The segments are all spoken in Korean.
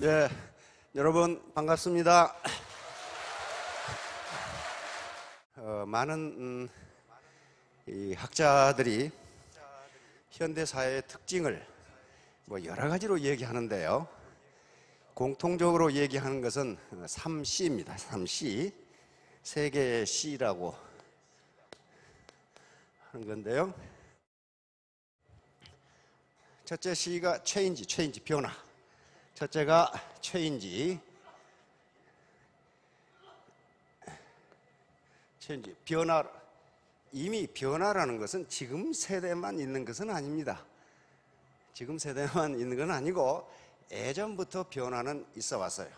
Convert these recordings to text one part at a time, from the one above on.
네, 여러분 반갑습니다. 많은 이 학자들이 현대 사회의 특징을 여러 가지로 얘기하는데요. 공통적으로 얘기하는 것은 3C입니다. 3C, 세 개의 C라고 하는 건데요. 첫째 C가 체인지, 변화. 첫째가 체인지, 변화. 이미 변화라는 것은 지금 세대만 있는 것은 아닙니다. 지금 세대만 있는 건 아니고 예전부터 변화는 있어 왔어요.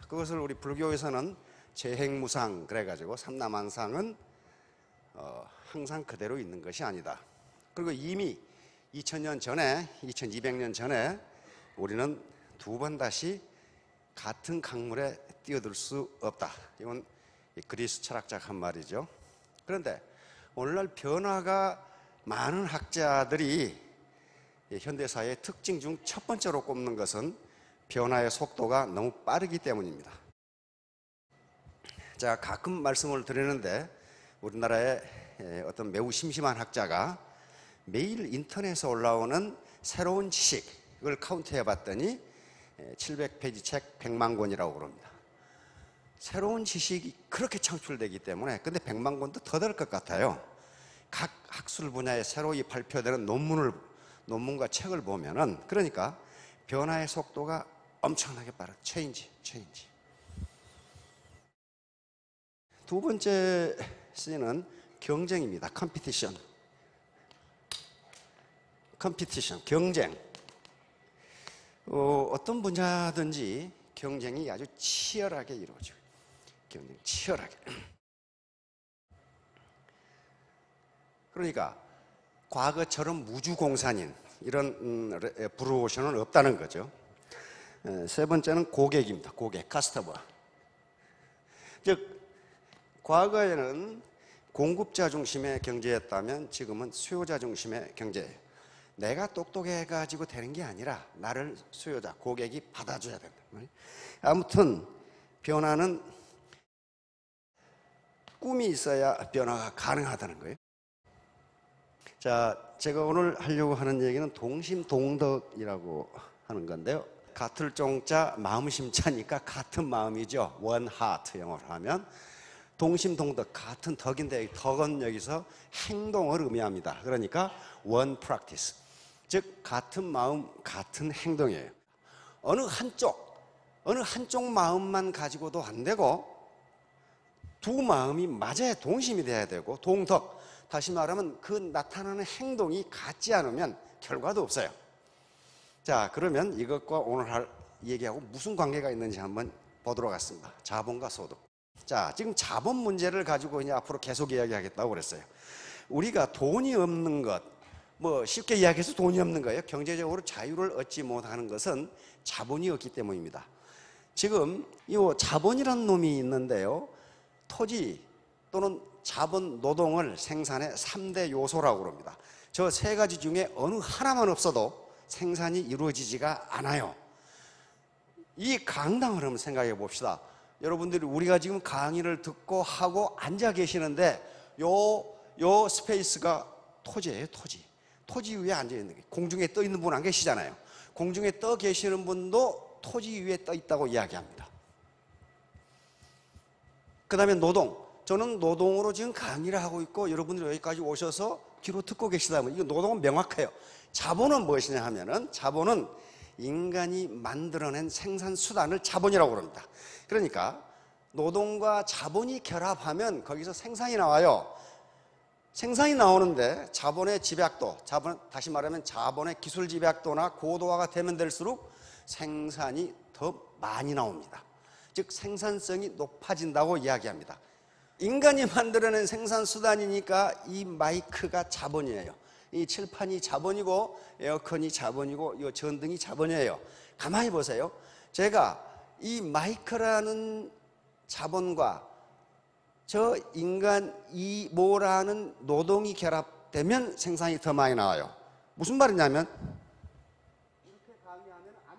그것을 우리 불교에서는 재행무상 그래가지고 삼라만상은 항상 그대로 있는 것이 아니다. 그리고 이미 2000년 전에, 2200년 전에 우리는 두 번 다시 같은 강물에 뛰어들 수 없다. 이건 그리스 철학자가 한 말이죠. 그런데 오늘날 변화가 많은 학자들이 현대사회의 특징 중 첫 번째로 꼽는 것은 변화의 속도가 너무 빠르기 때문입니다. 제가 가끔 말씀을 드리는데 우리나라의 어떤 매우 심심한 학자가 매일 인터넷에 올라오는 새로운 지식을 카운트해 봤더니 700페이지 책 100만 권이라고 그럽니다. 새로운 지식이 그렇게 창출되기 때문에, 근데 100만 권도 더 될 것 같아요. 각 학술 분야에 새로이 발표되는 논문과 책을 보면은, 그러니까 변화의 속도가 엄청나게 빠른 체인지. 두 번째 C는 경쟁입니다. 컴피티션, 경쟁. 어떤 분야든지 경쟁이 아주 치열하게 이루어져요. 경쟁 치열하게. 그러니까 과거처럼 무주공산인 이런 브루오션은 없다는 거죠. 세 번째는 고객입니다. 고객, 커스터머. 즉 과거에는 공급자 중심의 경제였다면 지금은 수요자 중심의 경제예요. 내가 똑똑해가지고 되는 게 아니라 나를 수요자, 고객이 받아줘야 된다. 아무튼 변화는 꿈이 있어야 변화가 가능하다는 거예요. 자, 제가 오늘 하려고 하는 얘기는 동심동덕이라고 하는 건데요. 같을 종자 마음심자니까 같은 마음이죠. One heart 영어로 하면. 동심동덕, 같은 덕인데 덕은 여기서 행동을 의미합니다. 그러니까 one practice, 즉 같은 마음, 같은 행동이에요. 어느 한쪽 마음만 가지고도 안 되고 두 마음이 맞아야 동심이 돼야 되고, 동덕, 다시 말하면 그 나타나는 행동이 같지 않으면 결과도 없어요. 자, 그러면 이것과 오늘 할 얘기하고 무슨 관계가 있는지 한번 보도록 하겠습니다. 자본과 소득. 자, 지금 자본 문제를 가지고 이제 앞으로 계속 이야기하겠다고 그랬어요. 우리가 돈이 없는 것, 쉽게 이야기해서 돈이 없는 거예요. 경제적으로 자유를 얻지 못하는 것은 자본이 없기 때문입니다. 지금 이 자본이라는 놈이 있는데요. 토지 또는 자본, 노동을 생산의 3대 요소라고 그럽니다. 저 세 가지 중에 어느 하나만 없어도 생산이 이루어지지가 않아요. 이 강당을 한번 생각해 봅시다. 여러분들이 우리가 지금 강의를 듣고 하고 앉아 계시는데 요 스페이스가 토지예요. 토지 위에 앉아 있는 게, 공중에 떠 있는 분 안 계시잖아요. 공중에 떠 계시는 분도 토지 위에 떠 있다고 이야기합니다. 그 다음에 노동. 저는 노동으로 지금 강의를 하고 있고 여러분들이 여기까지 오셔서 귀로 듣고 계시다면 이거 노동은 명확해요. 자본은 무엇이냐 하면은, 자본은 인간이 만들어낸 생산수단을 자본이라고 그럽니다. 그러니까 노동과 자본이 결합하면 거기서 생산이 나와요. 생산이 나오는데 자본의 집약도, 다시 말하면 자본의 기술 집약도나 고도화가 되면 될수록 생산이 더 많이 나옵니다. 즉 생산성이 높아진다고 이야기합니다. 인간이 만들어낸 생산수단이니까 이 마이크가 자본이에요. 이 칠판이 자본이고 에어컨이 자본이고 이 전등이 자본이에요. 가만히 보세요. 제가 이 마이크라는 자본과 저 인간 이모라는 노동이 결합되면 생산이 더 많이 나와요. 무슨 말이냐면 이렇게 강의하면 안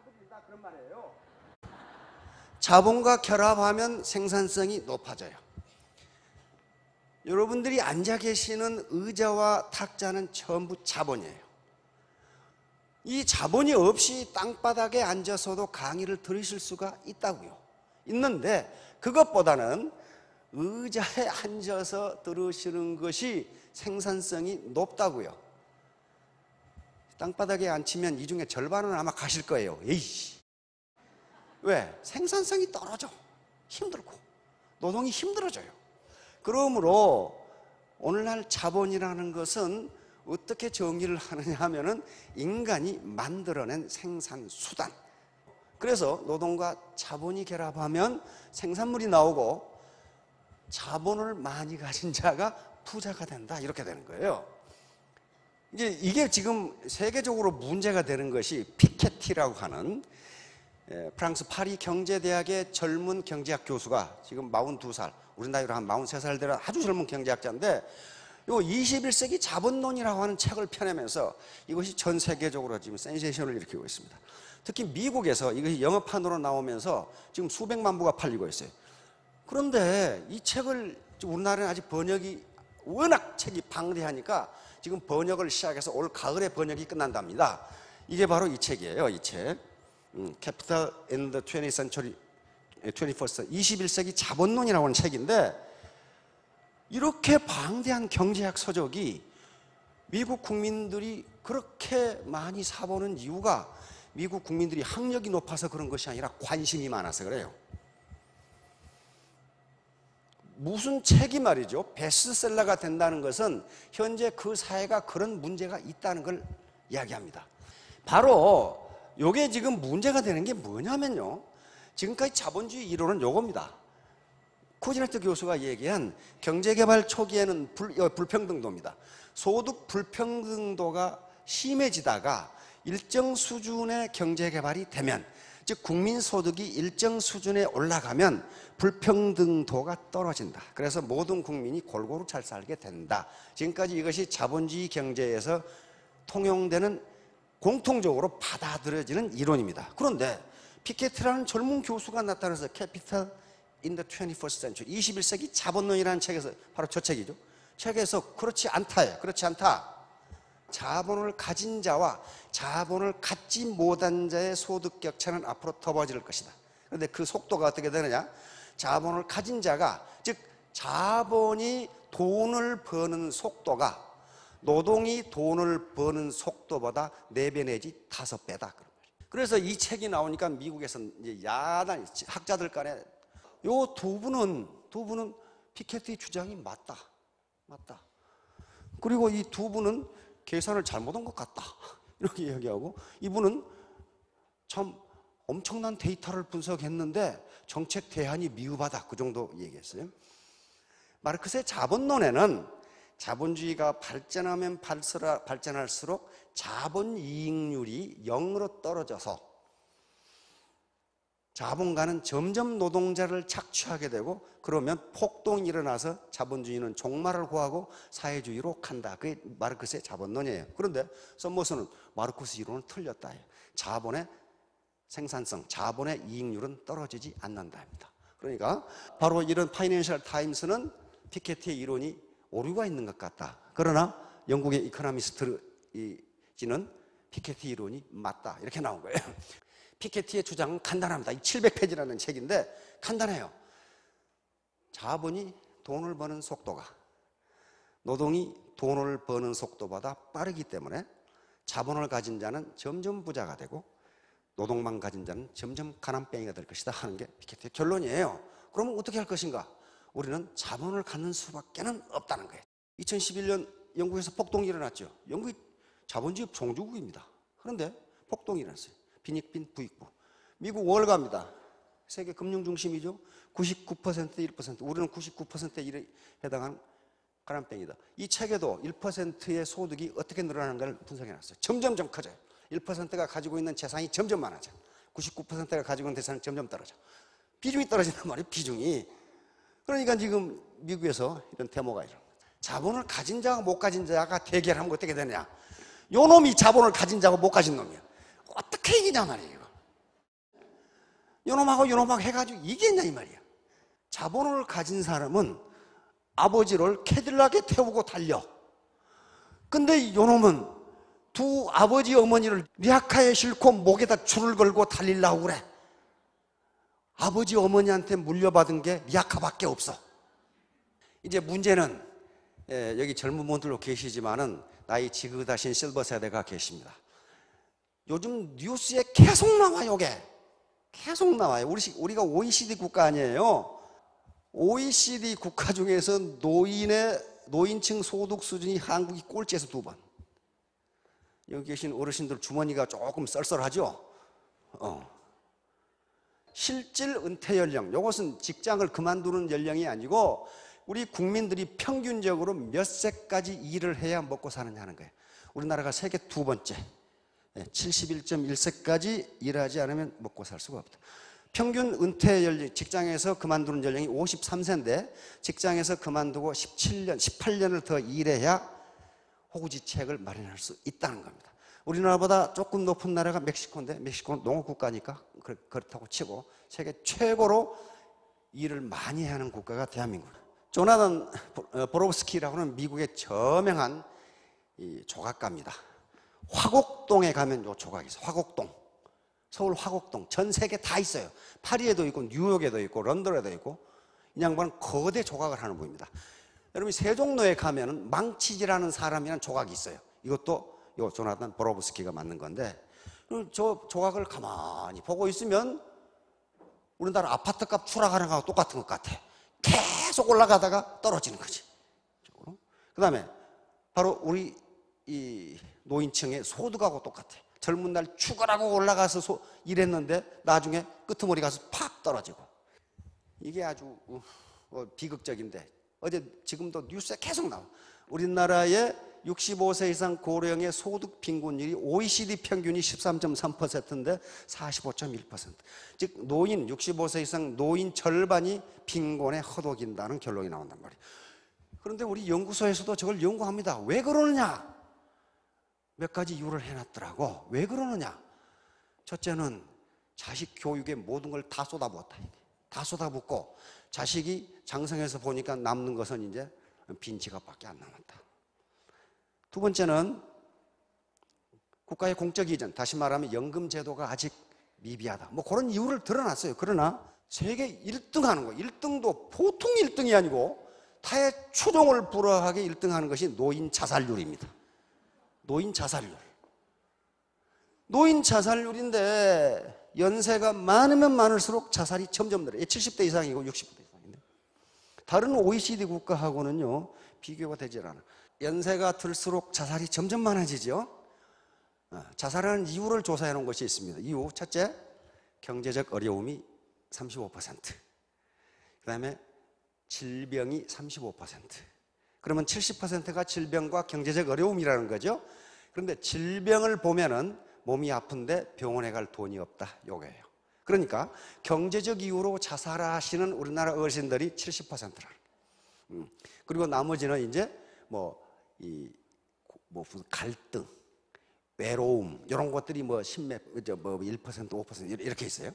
자본과 결합하면 생산성이 높아져요. 여러분들이 앉아 계시는 의자와 탁자는 전부 자본이에요. 이 자본이 없이 땅바닥에 앉아서도 강의를 들으실 수가 있다고요. 있는데 그것보다는 의자에 앉아서 들으시는 것이 생산성이 높다고요. 땅바닥에 앉히면 이 중에 절반은 아마 가실 거예요. 에이씨. 왜? 생산성이 떨어져. 힘들고 노동이 힘들어져요. 그러므로 오늘날 자본이라는 것은 어떻게 정의를 하느냐 하면은 인간이 만들어낸 생산수단. 그래서 노동과 자본이 결합하면 생산물이 나오고 자본을 많이 가진 자가 부자가 된다. 이렇게 되는 거예요. 이제 이게 지금 세계적으로 문제가 되는 것이 피케티라고 하는 프랑스 파리 경제대학의 젊은 경제학 교수가 지금 42살, 우리 나이로 한 43살 되는 아주 젊은 경제학자인데 요 21세기 자본론이라고 하는 책을 펴내면서 이것이 전 세계적으로 지금 센세이션을 일으키고 있습니다. 특히 미국에서 이것이 영어판으로 나오면서 지금 수백만 부가 팔리고 있어요. 그런데 이 책을 우리나라는 아직 번역이 워낙 책이 방대하니까 지금 번역을 시작해서 올 가을에 번역이 끝난답니다. 이게 바로 이 책이에요. 이 책. Capital in the 20th Century, 21세기 자본론이라고 하는 책인데 이렇게 방대한 경제학 서적이 미국 국민들이 그렇게 많이 사보는 이유가 미국 국민들이 학력이 높아서 그런 것이 아니라 관심이 많아서 그래요. 무슨 책이 말이죠 베스트셀러가 된다는 것은 현재 그 사회가 그런 문제가 있다는 걸 이야기합니다. 바로 이게 지금 문제가 되는 게 뭐냐면요, 지금까지 자본주의 이론은 요겁니다. 쿠지네트 교수가 얘기한 경제개발 초기에는 불평등도입니다. 소득 불평등도가 심해지다가 일정 수준의 경제개발이 되면, 즉 국민소득이 일정 수준에 올라가면 불평등도가 떨어진다. 그래서 모든 국민이 골고루 잘 살게 된다. 지금까지 이것이 자본주의 경제에서 통용되는 공통적으로 받아들여지는 이론입니다. 그런데 피케티라는 젊은 교수가 나타나서 Capital in the 21st Century, 21세기 자본론이라는 책에서, 바로 저 책이죠. 책에서 그렇지 않다예요. 그렇지 않다. 자본을 가진 자와 자본을 갖지 못한 자의 소득 격차는 앞으로 더 벌어질 것이다. 그런데 그 속도가 어떻게 되느냐? 자본을 가진 자가, 즉 자본이 돈을 버는 속도가 노동이 돈을 버는 속도보다 4배 내지 5배다. 그래서 이 책이 나오니까 미국에서는 이제 야단, 학자들 간에 요 두 분은 피케티 주장이 맞다. 그리고 이 두 분은 계산을 잘못한 것 같다. 이렇게 이야기하고, 이분은 참 엄청난 데이터를 분석했는데 정책 대안이 미흡하다. 그 정도 얘기했어요. 마르크스의 자본론에는 자본주의가 발전하면 발전할수록 자본 이익률이 0으로 떨어져서 자본가는 점점 노동자를 착취하게 되고, 그러면 폭동이 일어나서 자본주의는 종말을 구하고 사회주의로 간다. 그게 마르크스의 자본론이에요. 그런데 썸머스는 마르크스 이론은 틀렸다. 자본의 생산성, 자본의 이익률은 떨어지지 않는다입니다. 그러니까 바로 이런 파이낸셜 타임스는 피케티의 이론이 오류가 있는 것 같다. 그러나 영국의 이코노미스트는 피케티 이론이 맞다. 이렇게 나온 거예요. 피케티의 주장은 간단합니다. 이 700페이지라는 책인데 간단해요. 자본이 돈을 버는 속도가 노동이 돈을 버는 속도보다 빠르기 때문에 자본을 가진 자는 점점 부자가 되고 노동만 가진 자는 점점 가난뱅이가 될 것이다 하는 게 피케티의 결론이에요. 그러면 어떻게 할 것인가? 우리는 자본을 갖는 수밖에는 없다는 거예요. 2011년 영국에서 폭동이 일어났죠. 영국이 자본주의 종주국입니다. 그런데 폭동이 일어났어요. 빈익빈 부익부. 미국 월가입니다. 세계 금융 중심이죠. 99% 1%. 우리는 99%에 해당하는 가난뱅이다. 이 책에도 1%의 소득이 어떻게 늘어나는가를 분석해놨어요. 점점점 커져요. 1%가 가지고 있는 재산이 점점 많아져. 99%가 가지고 있는 재산이 점점 떨어져. 비중이 떨어진단 말이에요. 비중이. 그러니까 지금 미국에서 이런 데모가 일어납니다. 자본을 가진 자와 못 가진 자가 대결하면 어떻게 되냐? 요 놈이 자본을 가진 자고 못 가진 놈이야. 어떻게 이기냐 말이에요. 요놈하고 요놈하고 해가지고 이겼냐 이 말이야. 자본을 가진 사람은 아버지를 캐딜락에 태우고 달려. 근데 요놈은 두 아버지 어머니를 리아카에 싣고 목에다 줄을 걸고 달리려고 그래. 아버지 어머니한테 물려받은 게 리아카밖에 없어. 이제 문제는 여기 젊은 분들도 계시지만은 나이 지긋하신 실버 세대가 계십니다. 요즘 뉴스에 계속 나와요. 이게 계속 나와요. 우리가 OECD 국가 아니에요. OECD 국가 중에서 노인층 소득 수준이 한국이 꼴찌에서 2번. 여기 계신 어르신들 주머니가 조금 썰썰하죠? 실질 은퇴 연령, 이것은 직장을 그만두는 연령이 아니고 우리 국민들이 평균적으로 몇 세까지 일을 해야 먹고 사느냐 하는 거예요. 우리나라가 세계 2번째, 71.1세까지 일하지 않으면 먹고 살 수가 없다. 평균 은퇴 연령, 직장에서 그만두는 연령이 53세인데 직장에서 그만두고 18년을 더 일해야 호구지책을 마련할 수 있다는 겁니다. 우리나라보다 조금 높은 나라가 멕시코인데, 멕시코는 농업국가니까 그렇다고 치고 세계 최고로 일을 많이 하는 국가가 대한민국입니다. 조나단 보로브스키라고 하는 미국의 저명한 조각가입니다. 화곡동에 가면 요 조각이 있어요. 화곡동. 서울 화곡동. 전 세계 다 있어요. 파리에도 있고 뉴욕에도 있고 런던에도 있고. 이 양반은 거대 조각을 하는 분입니다. 여러분이 세종로에 가면은 망치질하는 사람이라는 조각이 있어요. 이것도 요 조나단 보로브스키가 만든 건데, 저 조각을 가만히 보고 있으면 우리나라 아파트값 추락하는 거하고 똑같은 것 같아. 계속 올라가다가 떨어지는 거지. 그 다음에 바로 우리 이 노인층의 소득하고 똑같아. 젊은 날 죽으라고 올라가서 일했는데 나중에 끄트머리 가서 팍 떨어지고. 이게 아주 비극적인데, 어제 지금도 뉴스에 계속 나와. 우리나라의 65세 이상 고령의 소득 빈곤율이 OECD 평균이 13.3%인데 45.1%. 즉 노인 65세 이상 노인 절반이 빈곤에 허덕인다는 결론이 나온단 말이에요. 그런데 우리 연구소에서도 저걸 연구합니다. 왜 그러느냐? 몇 가지 이유를 해놨더라고. 왜 그러느냐? 첫째는 자식 교육에 모든 걸 다 쏟아부었다. 다 쏟아붓고 자식이 장성해서 보니까 남는 것은 이제 빈 지갑밖에 안 남았다. 두 번째는 국가의 공적 이전, 다시 말하면 연금 제도가 아직 미비하다. 뭐 그런 이유를 드러났어요. 그러나 세계 1등 하는 거, 1등도 보통 1등이 아니고 타의 추종을 불허하게 1등 하는 것이 노인 자살률입니다. 노인 자살률. 노인 자살률인데 연세가 많으면 많을수록 자살이 점점 늘어요. 70대 이상이고 60대 이상인데. 다른 OECD 국가하고는요, 비교가 되질 않아요. 연세가 들수록 자살이 점점 많아지죠. 자살하는 이유를 조사해 놓은 것이 있습니다. 이유 첫째, 경제적 어려움이 35%. 그 다음에 질병이 35%. 그러면 70%가 질병과 경제적 어려움이라는 거죠. 그런데 질병을 보면은 몸이 아픈데 병원에 갈 돈이 없다. 요거예요. 그러니까 경제적 이유로 자살하시는 우리나라 어르신들이 70%라는. 그리고 나머지는 이제 무슨 갈등, 외로움 이런 것들이 뭐 1%, 5% 이렇게 있어요.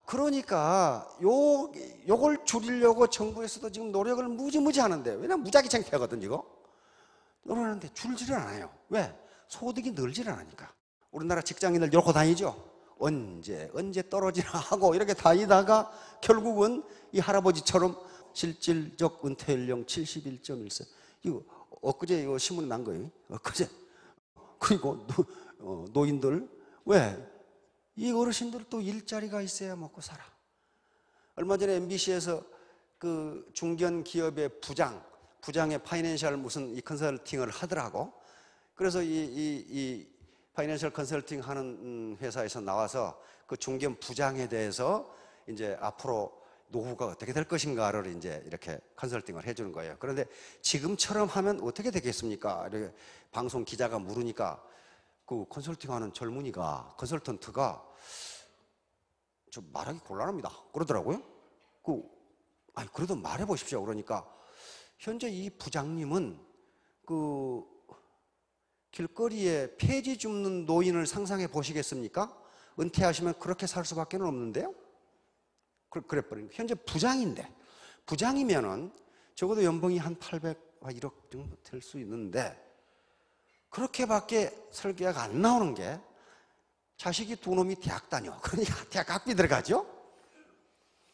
그러니까 요걸 줄이려고 정부에서도 지금 노력을 무지무지 하는데, 왜냐면 무작위 창피하거든 이거. 노력하는데 줄지를 않아요. 왜? 소득이 늘지를 않으니까. 우리나라 직장인들 이러고 다니죠. 언제 떨어지나 하고 이렇게 다니다가 결국은 이 할아버지처럼 실질적 은퇴 연령 71.1세. 이거 엊그제 이거 신문에 난 거예요. 엊그제. 그리고 노인들 왜? 이 어르신들 또 일자리가 있어야 먹고 살아. 얼마 전에 MBC에서 그 중견 기업의 부장의 파이낸셜 무슨 이 컨설팅을 하더라고. 그래서 이 파이낸셜 컨설팅 하는 회사에서 나와서 그 중견 부장에 대해서 이제 앞으로 노후가 어떻게 될 것인가를 이제 이렇게 컨설팅을 해주는 거예요. 그런데 지금처럼 하면 어떻게 되겠습니까? 이렇게 방송 기자가 물으니까 그 컨설팅하는 젊은이가, 컨설턴트가 저 말하기 곤란합니다. 그러더라고요. 그래도 말해 보십시오. 그러니까 현재 이 부장님은 그 길거리에 폐지 줍는 노인을 상상해 보시겠습니까? 은퇴하시면 그렇게 살 수밖에 없는데요. 그래버린 현재 부장인데, 부장이면은 적어도 연봉이 한 800, 1억 정도 될 수 있는데 그렇게밖에 설계가 안 나오는 게 자식이 두 놈이 대학 다녀. 그러니까 대학 학비 들어가죠.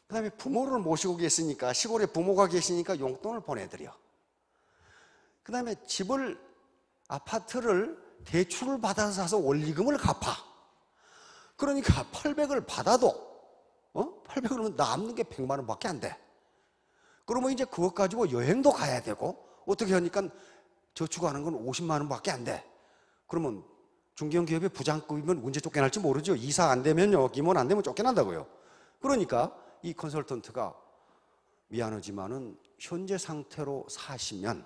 그 다음에 부모를 모시고 계시니까, 시골에 부모가 계시니까 용돈을 보내드려. 그 다음에 집을, 아파트를 대출을 받아서 사서 원리금을 갚아. 그러니까 800을 받아도 800을 남는 게 100만 원밖에 안 돼. 그러면 이제 그것 가지고 여행도 가야 되고, 어떻게 하니까 저축하는 건 50만 원밖에 안 돼. 그러면 중견기업의 부장급이면 언제 쫓겨날지 모르죠. 이사 안 되면요, 임원 안 되면 쫓겨난다고요. 그러니까 이 컨설턴트가 미안하지만은 현재 상태로 사시면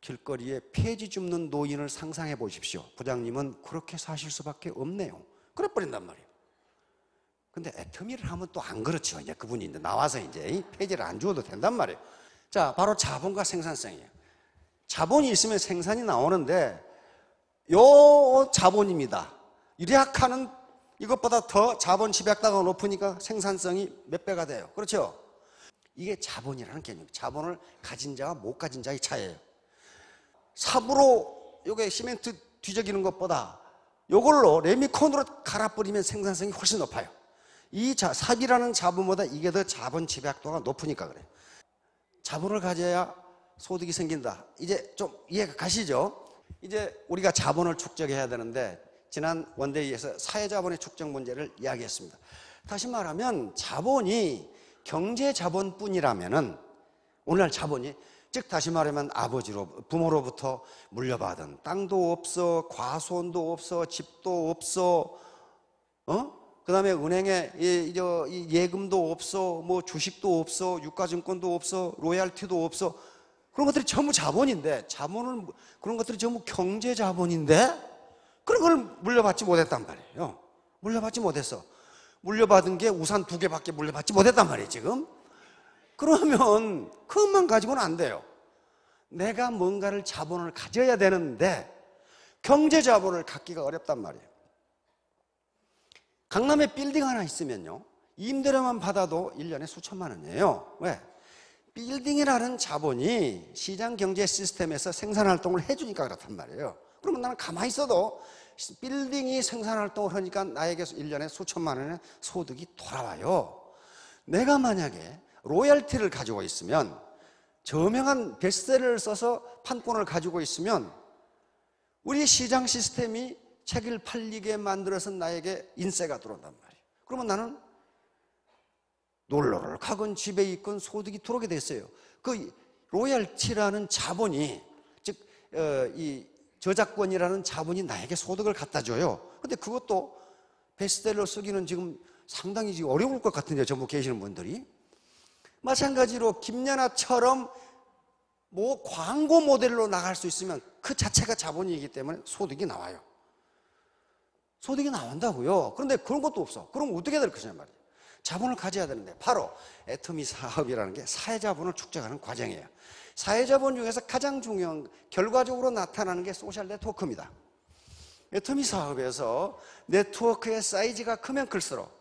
길거리에 폐지 줍는 노인을 상상해 보십시오. 부장님은 그렇게 사실 수밖에 없네요. 그래 버린단 말이에요. 근데 애터미를 하면 또 안 그렇죠. 이제 그분이 이제 나와서 이제 폐지를 안 주어도 된단 말이에요. 자, 바로 자본과 생산성이에요. 자본이 있으면 생산이 나오는데, 요 자본입니다. 유리학하는 이것보다 더 자본 집약도가 높으니까 생산성이 몇 배가 돼요. 그렇죠? 이게 자본이라는 개념이에요. 자본을 가진 자와 못 가진 자의 차이예요. 삽으로 요게 시멘트 뒤적이는 것보다 요걸로 레미콘으로 갈아버리면 생산성이 훨씬 높아요. 이 삽이라는 자본보다 이게 더 자본 집약도가 높으니까 그래요. 자본을 가져야 소득이 생긴다. 이제 좀 이해가 가시죠? 이제 우리가 자본을 축적해야 되는데, 지난 원데이에서 사회자본의 축적 문제를 이야기했습니다. 다시 말하면 자본이 경제자본뿐이라면은, 오늘날 자본이, 즉 다시 말하면 부모로부터 물려받은 땅도 없어, 과수원도 없어, 집도 없어, 그 다음에 은행에 예금도 없어, 뭐 주식도 없어, 유가증권도 없어, 로얄티도 없어. 그런 것들이 전부 자본인데, 그런 것들이 전부 경제자본인데, 그런 걸 물려받지 못했단 말이에요. 물려받지 못했어. 물려받은 게 우산 2개밖에 물려받지 못했단 말이에요, 지금. 그러면 그것만 가지고는 안 돼요. 내가 뭔가를 자본을 가져야 되는데, 경제자본을 갖기가 어렵단 말이에요. 강남에 빌딩 하나 있으면요, 임대료만 받아도 1년에 수천만 원이에요. 왜? 빌딩이라는 자본이 시장 경제 시스템에서 생산활동을 해주니까 그렇단 말이에요. 그러면 나는 가만히 있어도 빌딩이 생산활동을 하니까 나에게 1년에 수천만 원의 소득이 돌아와요. 내가 만약에 로열티를 가지고 있으면, 저명한 베스트셀러를 써서 판권을 가지고 있으면, 우리 시장 시스템이 책을 팔리게 만들어서 나에게 인세가 들어온단 말이에요. 그러면 나는 놀러를 가건 집에 있건 소득이 들어오게 됐어요. 그 로열티라는 자본이, 즉 이 저작권이라는 자본이 나에게 소득을 갖다 줘요. 근데 그것도 베스트셀러 쓰기는 지금 상당히 지금 어려울 것 같은데요, 전부 계시는 분들이. 마찬가지로 김연아처럼 뭐 광고 모델로 나갈 수 있으면 그 자체가 자본이기 때문에 소득이 나와요. 소득이 나온다고요. 그런데 그런 것도 없어. 그럼 어떻게 될 것이냐 말이에요. 자본을 가져야 되는데, 바로 애터미 사업이라는 게 사회자본을 축적하는 과정이에요. 사회자본 중에서 가장 중요한, 결과적으로 나타나는 게 소셜 네트워크입니다. 애터미 사업에서 네트워크의 사이즈가 크면 클수록,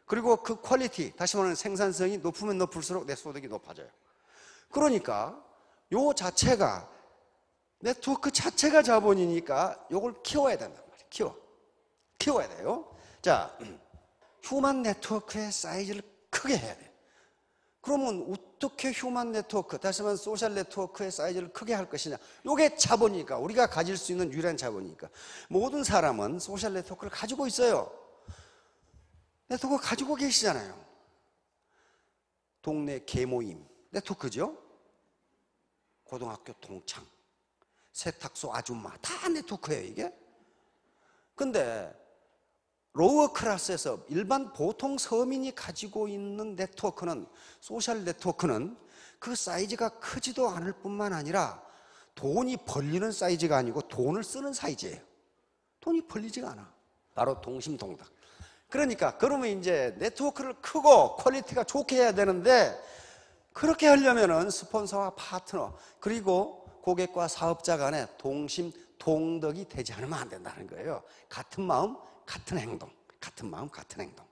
그리고 그 퀄리티, 다시 말하면 생산성이 높으면 높을수록 내 소득이 높아져요. 그러니까 요 자체가, 네트워크 자체가 자본이니까 요걸 키워야 된단 말이에요. 키워야 돼요. 자, 휴먼 네트워크의 사이즈를 크게 해야 돼요. 그러면 어떻게 휴먼 네트워크, 다시 말하면 소셜 네트워크의 사이즈를 크게 할 것이냐. 이게 자본이니까, 우리가 가질 수 있는 유일한 자본이니까. 모든 사람은 소셜 네트워크를 가지고 있어요. 네트워크 가지고 계시잖아요. 동네 계모임 네트워크죠. 고등학교 동창, 세탁소 아줌마, 다 네트워크예요, 이게. 근데 로어 클래스에서 일반 보통 서민이 가지고 있는 네트워크는, 소셜 네트워크는 그 사이즈가 크지도 않을 뿐만 아니라 돈이 벌리는 사이즈가 아니고 돈을 쓰는 사이즈예요. 돈이 벌리지가 않아. 바로 동심동덕. 그러니까 그러면 이제 네트워크를 크고 퀄리티가 좋게 해야 되는데, 그렇게 하려면은 스폰서와 파트너, 그리고 고객과 사업자 간에 동심 동덕이 되지 않으면 안 된다는 거예요. 같은 마음, 같은 행동, 같은 마음, 같은 행동.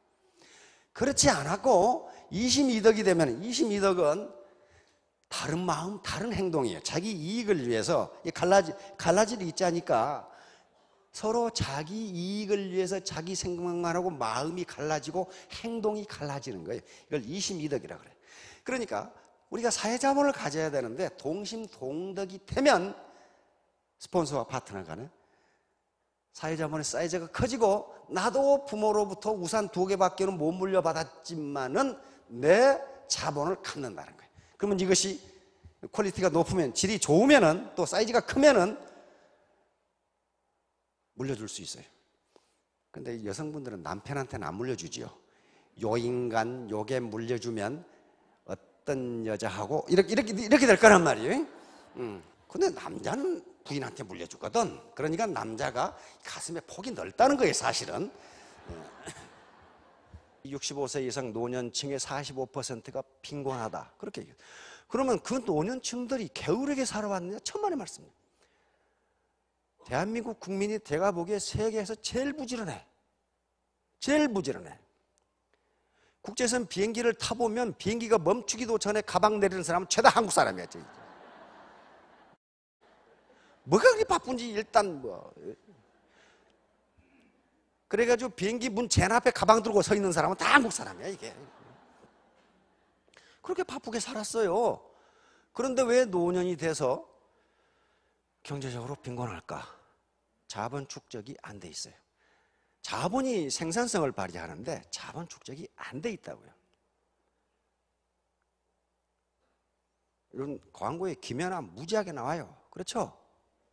그렇지 않았고 22덕이 되면 22덕은 다른 마음, 다른 행동이에요. 자기 이익을 위해서 갈라질 있자니까 서로 자기 이익을 위해서 자기 생각만 하고 마음이 갈라지고 행동이 갈라지는 거예요. 이걸 22덕이라고 그래요. 그러니까 우리가 사회자본을 가져야 되는데 동심동덕이 되면 스폰서와 파트너 간에 사회자본의 사이즈가 커지고 나도 부모로부터 우산 2개밖에는 못 물려받았지만은 내 자본을 갖는다는 거예요. 그러면 이것이 퀄리티가 높으면, 질이 좋으면은, 또 사이즈가 크면은 물려줄 수 있어요. 근데 여성분들은 남편한테는 안 물려주지요. 요 인간 요게 물려주면 어떤 여자하고 이렇게 될 거란 말이에요. 근데 남자는 부인한테 물려주거든. 그러니까 남자가 가슴에 폭이 넓다는 거예요, 사실은. 65세 이상 노년층의 45%가 빈곤하다. 그렇게 얘기해요. 그러면 그 노년층들이 게으르게 살아왔느냐? 천만의 말씀입니다. 대한민국 국민이 제가 보기에 세계에서 제일 부지런해. 제일 부지런해. 국제선 비행기를 타보면 비행기가 멈추기도 전에 가방 내리는 사람은 죄다 한국 사람이야. 뭐가 그렇게 바쁜지 일단 그래가지고 비행기 문 젠 앞에 가방 들고 서 있는 사람은 다 한국 사람이야, 이게. 그렇게 바쁘게 살았어요. 그런데 왜 노년이 돼서 경제적으로 빈곤할까? 자본 축적이 안 돼 있어요. 자본이 생산성을 발휘하는데 자본 축적이 안 돼 있다고요. 이런 광고에 김연아 무지하게 나와요. 그렇죠?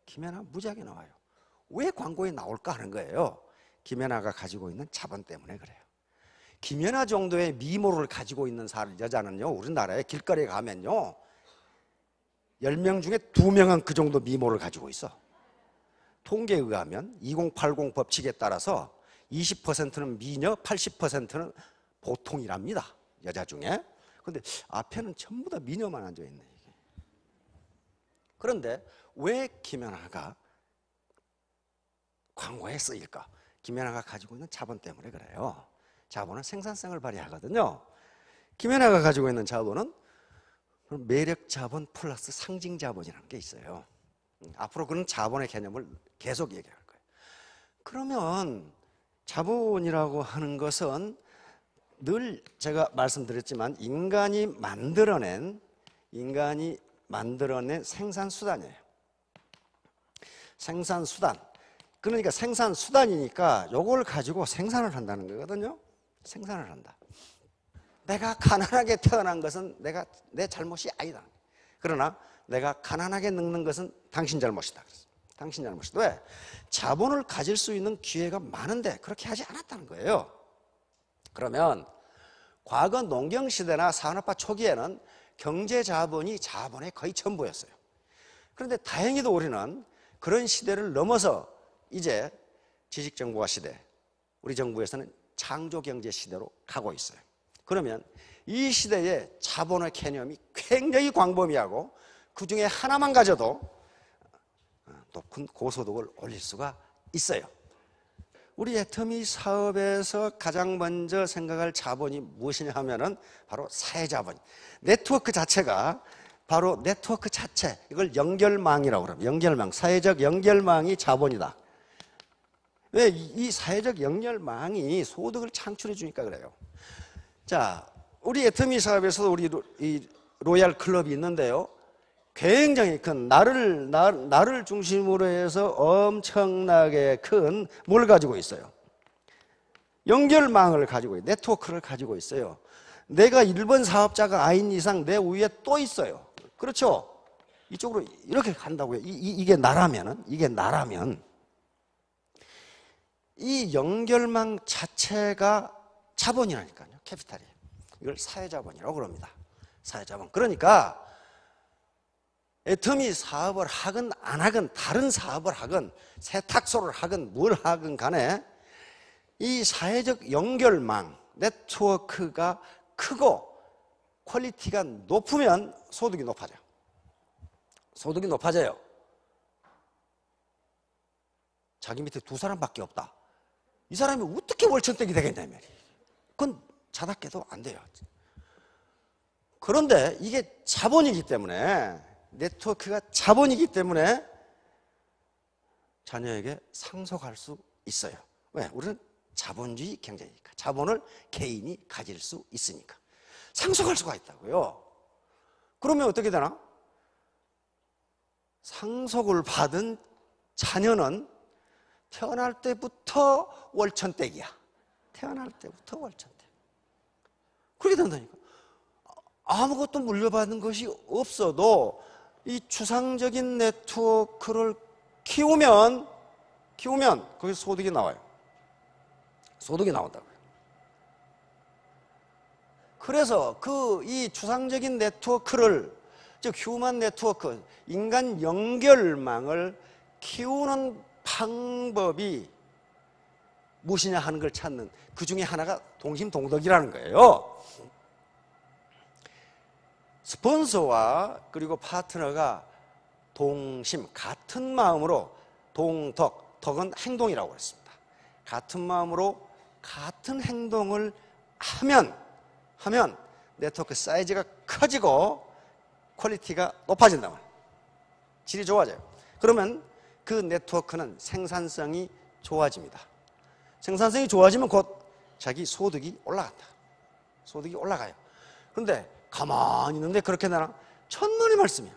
김연아 무지하게 나와요. 왜 광고에 나올까 하는 거예요. 김연아가 가지고 있는 자본 때문에 그래요. 김연아 정도의 미모를 가지고 있는 여자는요, 우리나라에 길거리에 가면요 10명 중에 2명은 그 정도 미모를 가지고 있어. 통계에 의하면 2080 법칙에 따라서 20%는 미녀, 80%는 보통이랍니다, 여자 중에. 근데 앞에는 전부 다 미녀만 앉아있네, 이게. 그런데 왜 김연아가 광고에 쓰일까? 김연아가 가지고 있는 자본 때문에 그래요. 자본은 생산성을 발휘하거든요. 김연아가 가지고 있는 자본은 매력 자본 플러스 상징 자본이라는 게 있어요. 앞으로 그런 자본의 개념을 계속 얘기할 거예요. 그러면 자본이라고 하는 것은 늘 제가 말씀드렸지만 인간이 만들어낸 생산수단이에요. 생산수단. 그러니까 생산수단이니까 요걸 가지고 생산을 한다는 거거든요. 생산을 한다. 내가 가난하게 태어난 것은 내 잘못이 아니다. 그러나 내가 가난하게 늙는 것은 당신 잘못이다. 당신 잘못이다. 왜? 자본을 가질 수 있는 기회가 많은데 그렇게 하지 않았다는 거예요. 그러면 과거 농경시대나 산업화 초기에는 경제자본이 자본의 거의 전부였어요. 그런데 다행히도 우리는 그런 시대를 넘어서 이제 지식정보화 시대, 우리 정부에서는 창조경제 시대로 가고 있어요. 그러면 이 시대에 자본의 개념이 굉장히 광범위하고 그 중에 하나만 가져도 높은 고소득을 올릴 수가 있어요. 우리 애터미 사업에서 가장 먼저 생각할 자본이 무엇이냐 하면은 바로 사회자본. 네트워크 자체가 바로 네트워크 자체, 이걸 연결망이라고 그럽니다. 연결망, 사회적 연결망이 자본이다. 왜? 이 사회적 연결망이 소득을 창출해 주니까 그래요. 자, 우리 애터미 사업에서도 우리 이 로얄 클럽이 있는데요. 굉장히 큰 나를 중심으로 해서 엄청나게 큰 뭘 가지고 있어요? 연결망을 가지고 있어요. 네트워크를 가지고 있어요. 내가 1번 사업자가 아닌 이상 내 위에 또 있어요. 그렇죠? 이쪽으로 이렇게 간다고요. 이게 나라면 이 연결망 자체가 자본이라니까요. 캐피탈이에요. 이걸 사회자본이라고 그럽니다. 사회자본. 그러니까 애터미 사업을 하건 안 하건, 다른 사업을 하건, 세탁소를 하건 뭘 하건 간에 이 사회적 연결망, 네트워크가 크고 퀄리티가 높으면 소득이 높아져요. 소득이 높아져요. 자기 밑에 2사람밖에 없다. 이 사람이 어떻게 월천댁이 되겠냐 말이에요. 그건 자답게도 안 돼요. 그런데 이게 자본이기 때문에, 네트워크가 자본이기 때문에 자녀에게 상속할 수 있어요. 왜? 우리는 자본주의 경제니까. 자본을 개인이 가질 수 있으니까 상속할 수가 있다고요. 그러면 어떻게 되나? 상속을 받은 자녀는 태어날 때부터 월천댁이야. 태어날 때부터 월천댁. 그렇게 된다니까. 아무것도 물려받은 것이 없어도 이 추상적인 네트워크를 키우면 거기서 소득이 나와요. 소득이 나온다고요. 그래서 이 추상적인 네트워크를, 즉 휴먼 네트워크, 인간 연결망을 키우는 방법이 무엇이냐 하는 걸 찾는 그 중에 하나가 동심동덕이라는 거예요. 스폰서와 그리고 파트너가 동심, 같은 마음으로, 동덕, 덕은 행동이라고 했습니다. 같은 마음으로 같은 행동을 하면 네트워크 사이즈가 커지고 퀄리티가 높아진다면, 질이 좋아져요. 그러면 그 네트워크는 생산성이 좋아집니다. 생산성이 좋아지면 곧 자기 소득이 올라간다. 소득이 올라가요. 그런데 가만히 있는데 그렇게 되나? 천만의 말씀이에요.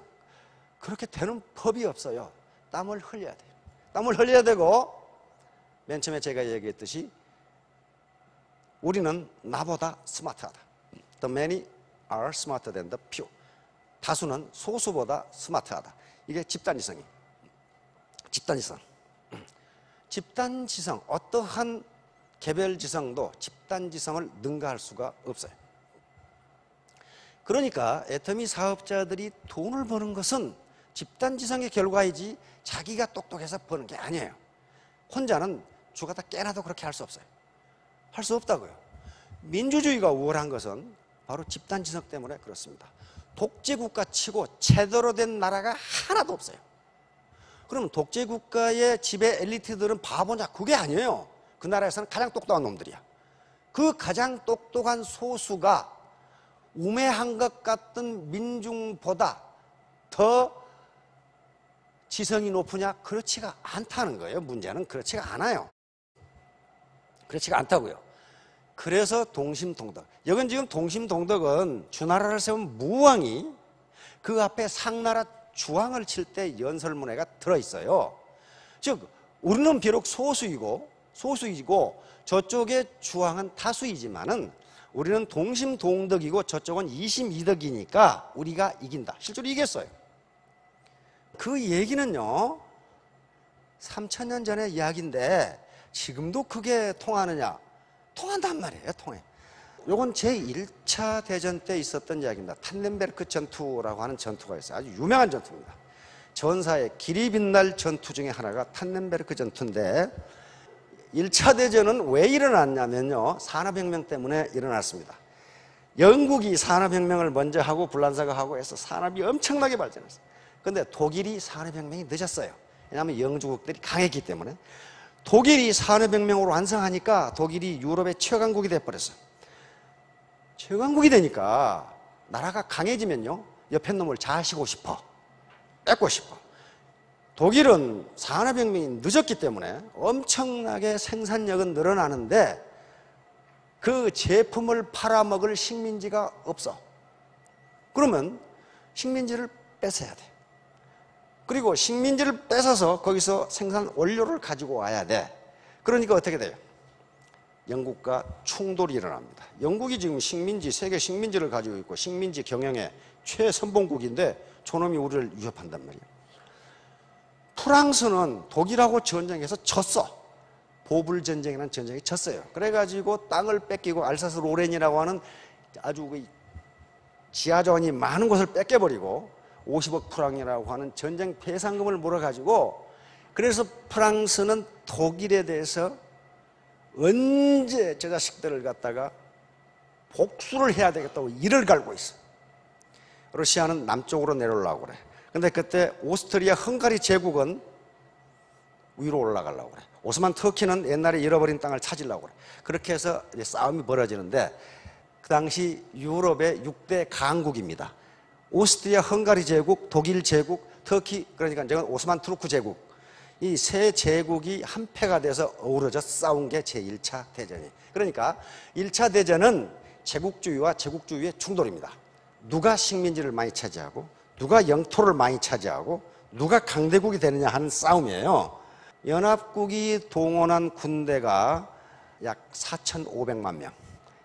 그렇게 되는 법이 없어요. 땀을 흘려야 돼요. 땀을 흘려야 되고, 맨 처음에 제가 얘기했듯이 우리는 나보다 스마트하다. The many are smarter than the few. 다수는 소수보다 스마트하다. 이게 집단지성이에요. 집단지성. 집단지성, 어떠한 개별지성도 집단지성을 능가할 수가 없어요. 그러니까 애터미 사업자들이 돈을 버는 것은 집단지성의 결과이지 자기가 똑똑해서 버는 게 아니에요. 혼자는 죽었다 깨나도 그렇게 할 수 없어요. 할 수 없다고요. 민주주의가 우월한 것은 바로 집단지성 때문에 그렇습니다. 독재국가 치고 제대로 된 나라가 하나도 없어요. 그러면 독재국가의 지배 엘리트들은 바보냐? 그게 아니에요. 그 나라에서는 가장 똑똑한 놈들이야. 그 가장 똑똑한 소수가 우매한 것 같은 민중보다 더 지성이 높으냐? 그렇지가 않다는 거예요. 문제는 그렇지가 않아요. 그렇지가 않다고요. 그래서 동심동덕. 여긴 지금 동심동덕은 주나라를 세운 무왕이 그 앞에 상나라 주왕을 칠 때 연설문회가 들어있어요. 즉 우리는 비록 소수이고 저쪽의 주왕은 다수이지만은 우리는 동심동덕이고 저쪽은 이심이덕이니까 우리가 이긴다. 실제로 이겼어요. 그 얘기는요 3000년 전의 이야기인데 지금도 그게 통하느냐? 통한단 말이에요. 통해. 요건 제1차 대전 때 있었던 이야기입니다. 탄넨베르크 전투라고 하는 전투가 있어요. 아주 유명한 전투입니다. 전사의 길이 빛날 전투 중에 하나가 탄넨베르크 전투인데 1차 대전은 왜 일어났냐면요 산업혁명 때문에 일어났습니다. 영국이 산업혁명을 먼저 하고 불란사가 하고 해서 산업이 엄청나게 발전했어요. 그런데 독일이 산업혁명이 늦었어요. 왜냐하면 영주국들이 강했기 때문에. 독일이 산업혁명으로 완성하니까 독일이 유럽의 최강국이 돼버렸어요. 최강국이 되니까 나라가 강해지면요 옆에 놈을 자시고 싶어, 뺏고 싶어. 독일은 산업혁명이 늦었기 때문에 엄청나게 생산력은 늘어나는데 그 제품을 팔아먹을 식민지가 없어. 그러면 식민지를 뺏어야 돼. 그리고 식민지를 뺏어서 거기서 생산 원료를 가지고 와야 돼. 그러니까 어떻게 돼요? 영국과 충돌이 일어납니다. 영국이 지금 식민지, 세계 식민지를 가지고 있고 식민지 경영의 최선봉국인데 저놈이 우리를 위협한단 말이에요. 프랑스는 독일하고 전쟁에서 졌어. 보불전쟁이라는 전쟁에 졌어요. 그래가지고 땅을 뺏기고 알사스 로렌이라고 하는 아주 그 지하자원이 많은 곳을 뺏겨버리고 50억 프랑이라고 하는 전쟁 배상금을 몰아가지고 그래서 프랑스는 독일에 대해서 언제 저 자식들을 갖다가 복수를 해야 되겠다고 이를 갈고 있어. 러시아는 남쪽으로 내려오려고 그래. 근데 그때 오스트리아 헝가리 제국은 위로 올라가려고 그래. 오스만 터키는 옛날에 잃어버린 땅을 찾으려고 그래. 그렇게 해서 이제 싸움이 벌어지는데 그 당시 유럽의 6대 강국입니다. 오스트리아 헝가리 제국, 독일 제국, 터키, 그러니까 이제 오스만 투르크 제국, 이 세 제국이 한패가 돼서 어우러져 싸운 게 제1차 대전이에요. 그러니까 1차 대전은 제국주의와 제국주의의 충돌입니다. 누가 식민지를 많이 차지하고 누가 영토를 많이 차지하고 누가 강대국이 되느냐 하는 싸움이에요. 연합국이 동원한 군대가 약 4,500만 명,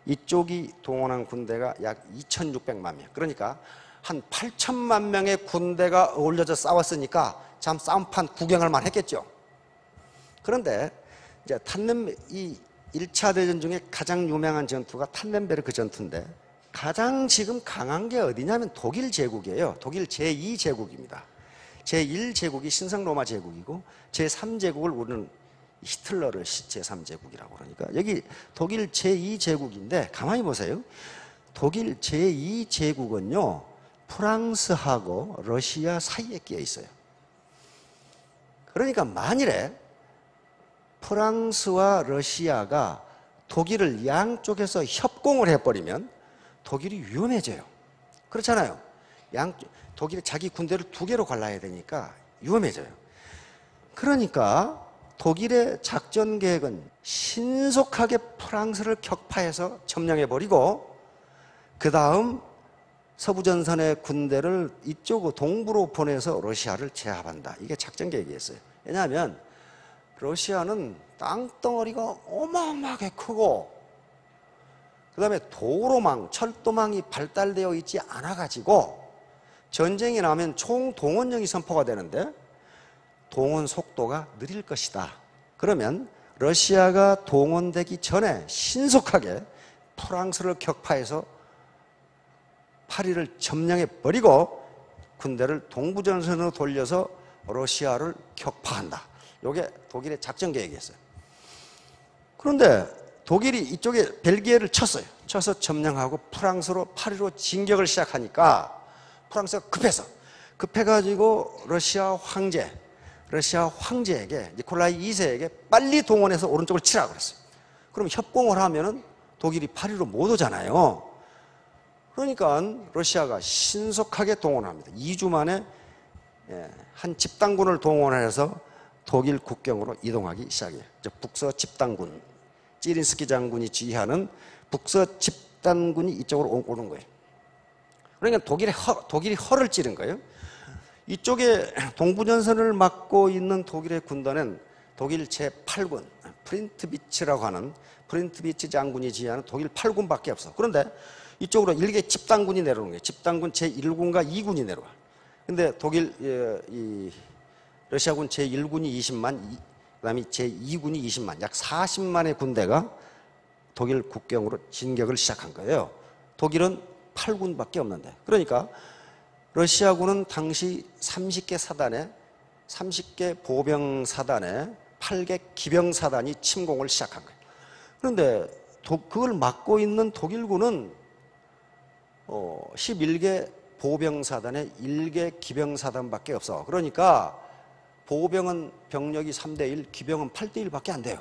이쪽이 동원한 군대가 약 2,600만 명, 그러니까 한 8천만 명의 군대가 어울려져 싸웠으니까 참 싸움판 구경할 만 했겠죠. 그런데 이제 이 1차 대전 중에 가장 유명한 전투가 탄넨베르크 전투인데, 가장 지금 강한 게 어디냐면 독일 제국이에요. 독일 제2제국입니다. 제1제국이 신성로마 제국이고 제3제국을 우리는 히틀러를 제3제국이라고 그러니까 여기 독일 제2제국인데, 가만히 보세요. 독일 제2제국은요 프랑스하고 러시아 사이에 끼어 있어요. 그러니까 만일에 프랑스와 러시아가 독일을 양쪽에서 협공을 해버리면 독일이 위험해져요. 그렇잖아요. 독일이 자기 군대를 2개로 갈라야 되니까 위험해져요. 그러니까 독일의 작전 계획은 신속하게 프랑스를 격파해서 점령해버리고 그 다음 서부전선의 군대를 이쪽 동부로 보내서 러시아를 제압한다. 이게 작전 계획이었어요. 왜냐하면 러시아는 땅덩어리가 어마어마하게 크고 그 다음에 도로망, 철도망이 발달되어 있지 않아가지고 전쟁이 나면 총동원령이 선포가 되는데 동원 속도가 느릴 것이다. 그러면 러시아가 동원되기 전에 신속하게 프랑스를 격파해서 파리를 점령해버리고 군대를 동부전선으로 돌려서 러시아를 격파한다. 이게 독일의 작전 계획이었어요. 그런데 독일이 이쪽에 벨기에를 쳤어요. 쳐서 점령하고 프랑스로 파리로 진격을 시작하니까 프랑스가 급해가지고 러시아 황제에게, 니콜라이 2세에게 빨리 동원해서 오른쪽을 치라고 그랬어요. 그럼 협공을 하면은 독일이 파리로 못 오잖아요. 그러니까 러시아가 신속하게 동원합니다. 2주 만에 한 집단군을 동원해서 독일 국경으로 이동하기 시작해요. 북서 집단군, 찌린스키 장군이 지휘하는 북서 집단군이 이쪽으로 오는 거예요. 그러니까 독일이 허를 찌른 거예요. 이쪽에 동부전선을 막고 있는 독일의 군단은 독일 제8군, 프린트비츠라고 하는 프린트비츠 장군이 지휘하는 독일 8군밖에 없어. 그런데 이쪽으로 일개 집단군이 내려오는 거예요. 집단군 제1군과 2군이 내려와. 근데 독일, 러시아군 제1군이 20만, 그 다음에 제2군이 20만, 약 40만의 군대가 독일 국경으로 진격을 시작한 거예요. 독일은 8군밖에 없는데. 그러니까 러시아군은 당시 30개 사단에, 30개 보병 사단에 8개 기병 사단이 침공을 시작한 거예요. 그런데 그걸 막고 있는 독일군은 11개 보병 사단에 1개 기병 사단밖에 없어. 그러니까 보병은 병력이 3대1, 기병은 8대1밖에 안 돼요.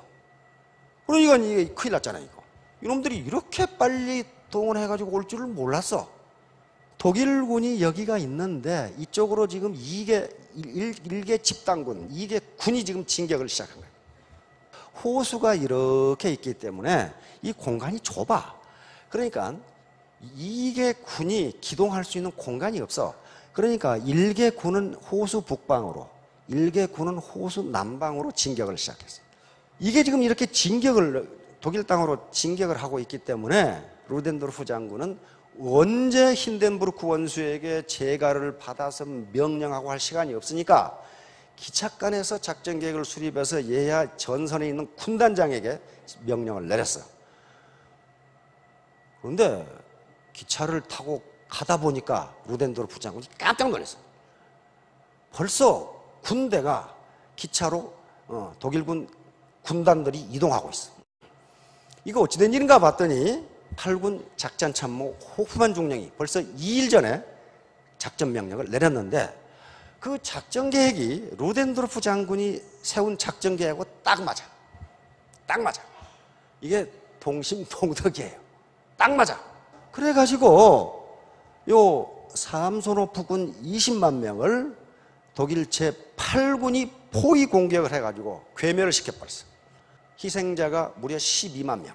그러니까 이게 큰일 났잖아요, 이거. 이놈들이 이렇게 빨리 동원해가지고 올 줄을 몰랐어. 독일군이 여기가 있는데 이쪽으로 지금 1개 집단군, 2개 군이 지금 진격을 시작한 거예요. 호수가 이렇게 있기 때문에 이 공간이 좁아. 그러니까 2개 군이 기동할 수 있는 공간이 없어. 그러니까 1개 군은 호수 북방으로, 1개 군은 호수 남방으로 진격을 시작했어요. 이게 지금 이렇게 독일 땅으로 진격을 하고 있기 때문에 루덴도르프 장군은 언제 힌덴부르크 원수에게 재가를 받아서 명령하고 할 시간이 없으니까 기착관에서 작전 계획을 수립해서 예하 전선에 있는 군단장에게 명령을 내렸어요. 그런데 기차를 타고 가다 보니까 루덴도르프 장군이 깜짝 놀랐어요. 벌써 군대가 기차로 독일군 군단들이 이동하고 있어. 이거 어찌된 일인가 봤더니 8군 작전참모 호프만 중령이 벌써 2일 전에 작전 명령을 내렸는데 그 작전 계획이 루덴도르프 장군이 세운 작전 계획하고 딱 맞아. 딱 맞아. 이게 동심동덕이에요. 딱 맞아. 그래가지고 요 삼소노프군 20만 명을 독일 제8군이 포위 공격을 해가지고 괴멸을 시켜버렸어. 희생자가 무려 12만 명.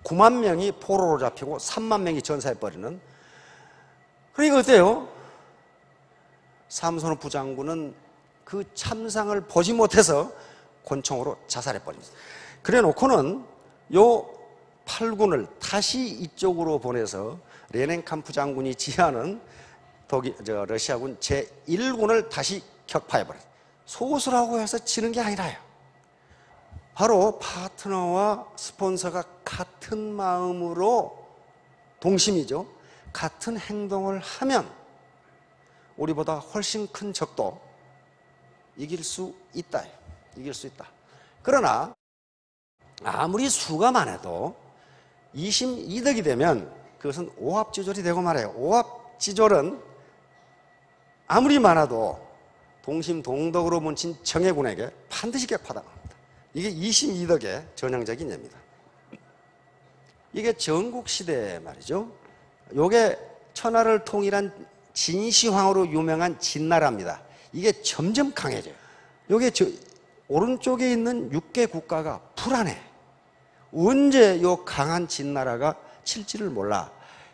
9만 명이 포로로 잡히고 3만 명이 전사해버리는. 그러니까 어때요? 삼소노프 장군은 그 참상을 보지 못해서 권총으로 자살해버립니다. 그래 놓고는 요 8군을 다시 이쪽으로 보내서 레넨캄프 장군이 지휘하는 러시아군 제1군을 다시 격파해버려요. 소수라고 해서 지는 게 아니라요. 바로 파트너와 스폰서가 같은 마음으로 동심이죠. 같은 행동을 하면 우리보다 훨씬 큰 적도 이길 수 있다. 이길 수 있다. 그러나 아무리 수가 많아도 22덕이 되면 그것은 오합지졸이 되고 말아요. 오합지졸은 아무리 많아도 동심동덕으로 뭉친 정예군에게 반드시 격파당합니다. 이게 22덕의 전형적인 예입니다. 이게 전국시대 말이죠. 이게 천하를 통일한 진시황으로 유명한 진나라입니다. 이게 점점 강해져요. 이게 오른쪽에 있는 6개 국가가 불안해. 언제 이 강한 진나라가 칠지를 몰라.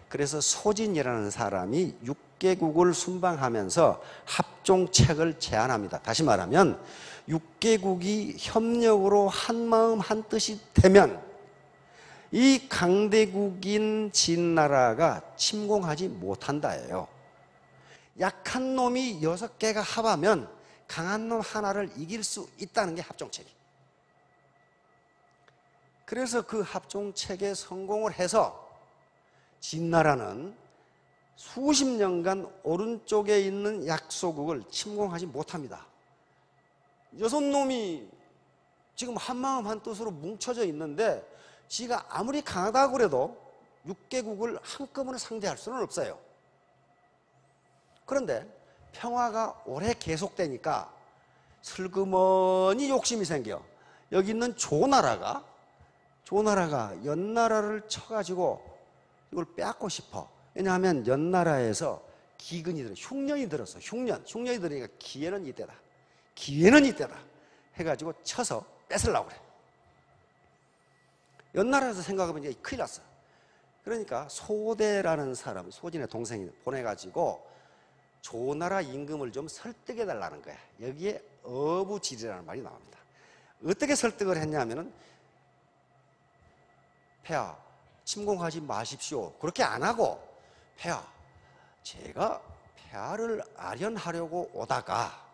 그래서 소진이라는 사람이 6개국을 순방하면서 합종책을 제안합니다. 다시 말하면 6개국이 협력으로 한마음 한뜻이 되면 이 강대국인 진나라가 침공하지 못한다예요. 약한 놈이 6개가 합하면 강한 놈 하나를 이길 수 있다는 게 합종책이. 그래서 그 합종책에 성공을 해서 진나라는 수십 년간 오른쪽에 있는 약소국을 침공하지 못합니다. 6놈이 지금 한마음 한뜻으로 뭉쳐져 있는데 지가 아무리 강하다고 그래도 6개국을 한꺼번에 상대할 수는 없어요. 그런데 평화가 오래 계속되니까 슬그머니 욕심이 생겨. 여기 있는 조나라가 연나라를 쳐가지고 이걸 빼앗고 싶어. 왜냐하면 연나라에서 기근이 들어, 흉년이 들었어. 흉년이 들으니까 기회는 이때다 해가지고 쳐서 뺏으려고 그래. 연나라에서 생각하면 이제 큰일 났어. 그러니까 소대라는 사람, 소진의 동생이 보내가지고 조나라 임금을 좀 설득해달라는 거야. 여기에 어부지리라는 말이 나옵니다. 어떻게 설득을 했냐면은 폐하, 침공하지 마십시오. 그렇게 안 하고, 폐하, 제가 폐하를 아련하려고 오다가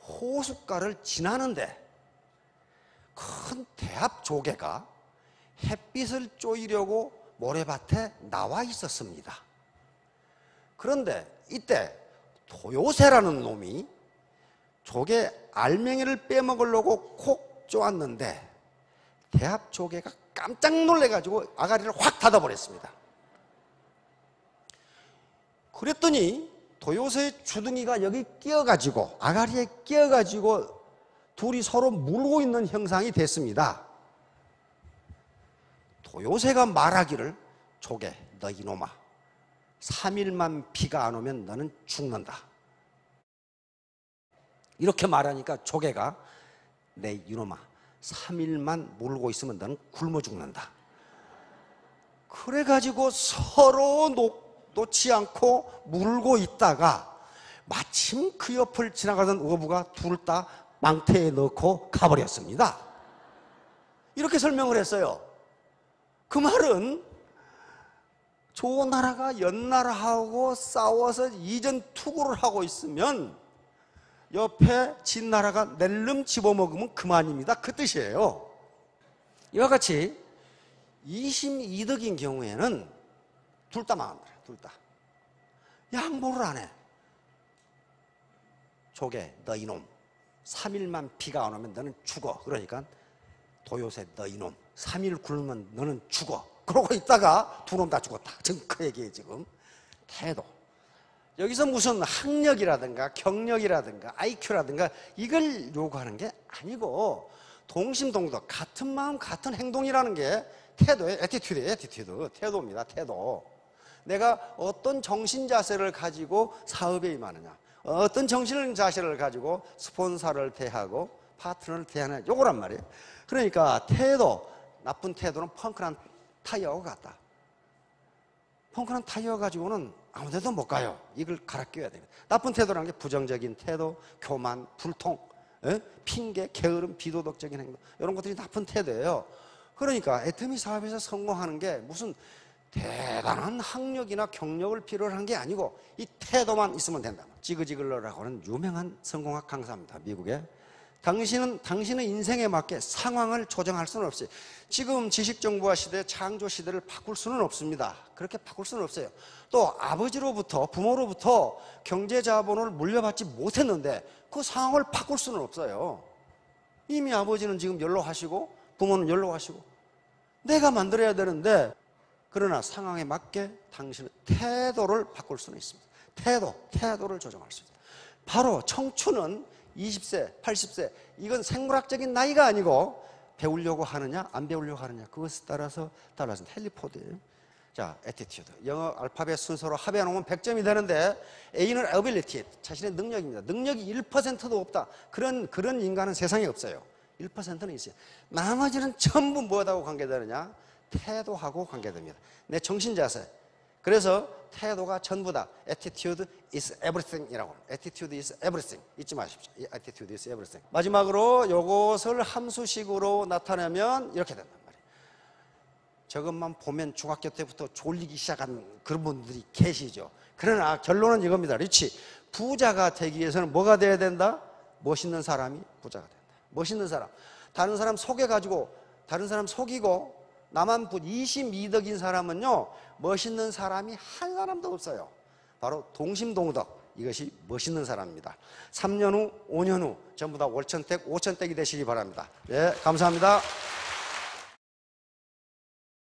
호숫가를 지나는데 큰 대합 조개가 햇빛을 쬐이려고 모래밭에 나와 있었습니다. 그런데 이때 도요새라는 놈이 조개 알맹이를 빼먹으려고 콕 쪼았는데 대합 조개가 깜짝 놀래가지고 아가리를 확 닫아버렸습니다. 그랬더니 도요새의 주둥이가 여기 끼어가지고 아가리에 끼어가지고 둘이 서로 물고 있는 형상이 됐습니다. 도요새가 말하기를 조개 너 이놈아 3일만 비가 안 오면 너는 죽는다. 이렇게 말하니까 조개가 내 이놈아 3일만 물고 있으면 너는 굶어 죽는다. 그래가지고 서로 놓지 않고 물고 있다가 마침 그 옆을 지나가던 어부가 둘 다 망태에 넣고 가버렸습니다. 이렇게 설명을 했어요. 그 말은 조나라가 연나라하고 싸워서 이전 투구를 하고 있으면 옆에 진나라가 낼름 집어먹으면 그만입니다. 그 뜻이에요. 이와 같이 22덕인 경우에는 둘 다 망합니다. 둘 다. 양보를 안 해. 조개 너 이놈 3일만 비가 안 오면 너는 죽어. 그러니까 도요새 너 이놈 3일 굶으면 너는 죽어. 그러고 있다가 두 놈 다 죽었다. 지금 그 얘기예요. 지금 태도. 여기서 무슨 학력이라든가 경력이라든가 IQ라든가 이걸 요구하는 게 아니고 동심동덕, 같은 마음 같은 행동이라는 게 태도예요. 애티튜드, 태도입니다. 태도. 내가 어떤 정신 자세를 가지고 사업에 임하느냐, 어떤 정신 자세를 가지고 스폰서를 대하고 파트너를 대하느냐, 요거란 말이에요. 그러니까 태도, 나쁜 태도는 펑크난 타이어와 같다. 펑크난 타이어 가지고는 아무 데도 못 가요. 이걸 갈아 끼워야 됩니다. 나쁜 태도라는 게 부정적인 태도, 교만, 불통, 핑계, 게으름, 비도덕적인 행동, 이런 것들이 나쁜 태도예요. 그러니까 애터미 사업에서 성공하는 게 무슨 대단한 학력이나 경력을 필요로 한 게 아니고 이 태도만 있으면 된다. 지그지글러라고 하는 유명한 성공학 강사입니다. 미국에. 당신은 인생에 맞게 상황을 조정할 수는 없어요. 지금 지식정보화 시대, 창조 시대를 바꿀 수는 없습니다. 그렇게 바꿀 수는 없어요. 또 아버지로부터, 부모로부터 경제자본을 물려받지 못했는데 그 상황을 바꿀 수는 없어요. 이미 아버지는 지금 연로하시고 부모는 연로하시고 내가 만들어야 되는데, 그러나 상황에 맞게 당신의 태도를 바꿀 수는 있습니다. 태도를 조정할 수 있습니다. 바로 청춘은 20세, 80세, 이건 생물학적인 나이가 아니고 배우려고 하느냐 안 배우려고 하느냐, 그것에 따라서 달라진 헨리 포드예요. 자, 애티튜드, 영어 알파벳 순서로 합해 놓으면 100점이 되는데 A는 ability, 자신의 능력입니다. 능력이 1%도 없다, 그런 인간은 세상에 없어요. 1%는 있어요. 나머지는 전부 뭐하고 관계되느냐, 태도하고 관계됩니다. 내 정신자세. 그래서 태도가 전부다. Attitude is everything 이라고 합니다. Attitude is everything. 잊지 마십시오. Attitude is everything. 마지막으로 이것을 함수식으로 나타내면 이렇게 된단 말이에요. 저것만 보면 중학교 때부터 졸리기 시작한 그런 분들이 계시죠. 그러나 결론은 이겁니다. 리치, 부자가 되기 위해서는 뭐가 돼야 된다? 멋있는 사람이 부자가 된다. 멋있는 사람. 다른 사람 속여가지고, 다른 사람 속이고 나만 22덕인 사람은요, 멋있는 사람이 한 사람도 없어요. 바로 동심동덕, 이것이 멋있는 사람입니다. 3년 후, 5년 후 전부 다 월천택, 오천택이 되시기 바랍니다. 예, 감사합니다.